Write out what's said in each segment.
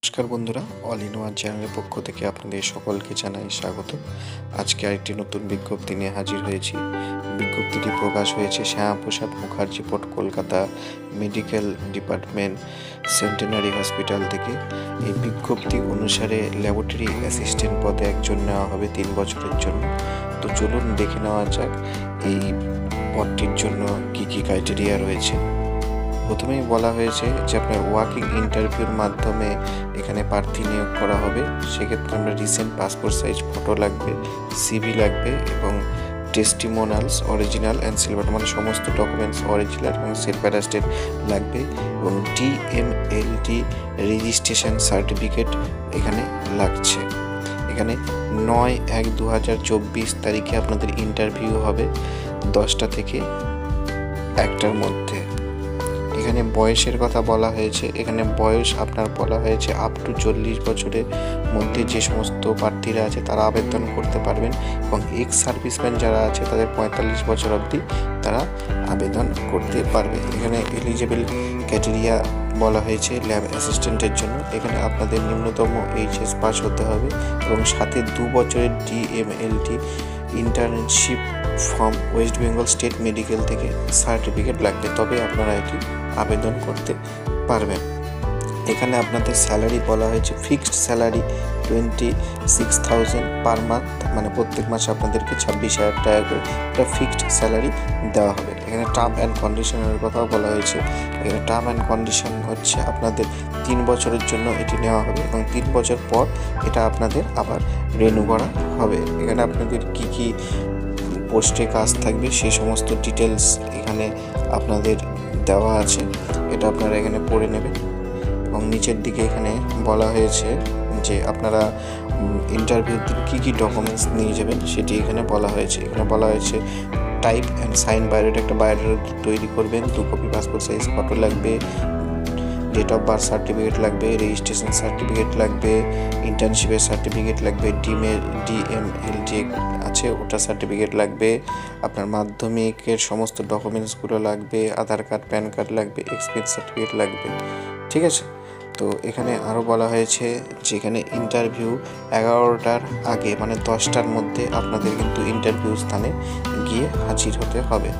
নমস্কার বন্ধুরা, all in one চ্যানেলের পক্ষ থেকে আপনাদের সকলকে জানাই স্বাগত। আজকে আরেকটি নতুন বিজ্ঞপ্তি নিয়ে হাজির হয়েছি। বিজ্ঞপ্তিটি প্রকাশ হয়েছে Shyamaprasad Mukherjee port Kolkata medical department centenary hospital থেকে। এই বিজ্ঞপ্তি অনুসারে ল্যাবরেটরি অ্যাসিস্ট্যান্ট পদে একজন নেওয়া হবে 3 বছরের জন্য। তো চলুন দেখে নেওয়া যাক এই পদটির জন্য কি কি ক্রাইটেরিয়া রয়েছে। প্রথমেই বলা হয়েছে যে আপনার ওয়াকিং ইন্টারভিউর মাধ্যমে এখানে প্রার্থী নিয়োগ করা হবে। সেক্ষেত্রে আমরা রিসেন্ট পাসপোর্ট সাইজ ফটো লাগবে, সিভি লাগবে এবং টেস্টিমোনালস অরিজিনাল অ্যান্ড সিলভার মানে সমস্ত ডকুমেন্টস অরিজিনাল এবং সেলফ অ্যাটাস্টেড লাগবে এবং DMLT রেজিস্ট্রেশন সার্টিফিকেট এখানে লাগছে। এখানে 9/1/2024 তারিখে আপনাদের ইন্টারভিউ হবে 10টা থেকে 1টার মধ্যে। এখানে বয়সের কথা বলা হয়েছে। এখানে বয়স আপনার বলা হয়েছে আপ টু 40 বছরের মধ্যে যে সমস্ত প্রার্থীরা আছে তারা আবেদন করতে পারবেন এবং এক্স সার্ভিসম্যান যারা আছে তাদের 45 বছর অবধি তারা আবেদন করতে পারবে। এখানে এলিজিবল ক্রাইটেরিয়া বলা হয়েছে ল্যাব অ্যাসিস্ট্যান্টের জন্য। এখানে আপনাদের নিম্নতম HS পাস হতে হবে এবং সাথে 2 বছরের DMLT internship from West Bengal state medical থেকে সার্টিফিকেট লাগবে, তবে আপনারা এটি আবেদন করতে পারবেন। এখানে আপনাদের স্যালারি বলা হয়েছে ফিক্সড স্যালারি 26,000 পার মান্থ, মানে প্রত্যেক মাসে আপনাদেরকে 26,000 টাকা করে একটা ফিক্সড স্যালারি দেওয়া হবে। এখানে টার্ম অ্যান্ড কন্ডিশনের কথাও বলা হয়েছে। এখানে টার্ম অ্যান্ড কন্ডিশন হচ্ছে আপনাদের 3 বছরের জন্য এটি নেওয়া হবে এবং 3 বছর পর এটা আপনাদের আবার রিনিউ করা হবে। এখানে আপনাদের কি কি পোস্টে কাজ থাকবে সেই সমস্ত ডিটেলস এখানে আপনাদের দেওয়া আছে, এটা আপনারা এখানে পড়ে নেবেন। এবং নিচের দিকে এখানে বলা হয়েছে যে আপনারা ইন্টারভিউর দিন কী কী ডকুমেন্টস নিয়ে যাবেন সেটি এখানে বলা হয়েছে। এখানে বলা হয়েছে টাইপ অ্যান্ড সাইন বায়োডাটা, একটা বায়োডাটা তৈরি করবেন, 2 কপি পাসপোর্ট সাইজ ফটো লাগবে, ডেট অফ বার্থ সার্টিফিকেট লাগবে, রেজিস্ট্রেশন সার্টিফিকেট লাগবে, ইন্টার্নশিপের সার্টিফিকেট লাগবে, DMLT আছে ওটা সার্টিফিকেট লাগবে, আপনার মাধ্যমিকের সমস্ত ডকুমেন্টসগুলো লাগবে, আধার কার্ড প্যান কার্ড লাগবে, এক্সপেন্স সার্টিফিকেট লাগবে। ঠিক আছে, তো এখানে আরও বলা হয়েছে যে এখানে ইন্টারভিউ 11টার আগে মানে 10টার মধ্যে আপনাদের কিন্তু ইন্টারভিউ স্থানে গিয়ে হাজির হতে হবে।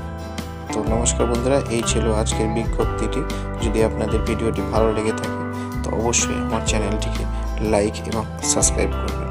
তো নমস্কার বন্ধুরা, এই ছিল আজকের বিজ্ঞপ্তিটি। যদি আপনাদের ভিডিওটি ভালো লেগে থাকে তো অবশ্যই আমার চ্যানেলটিকে লাইক এবং সাবস্ক্রাইব করবেন।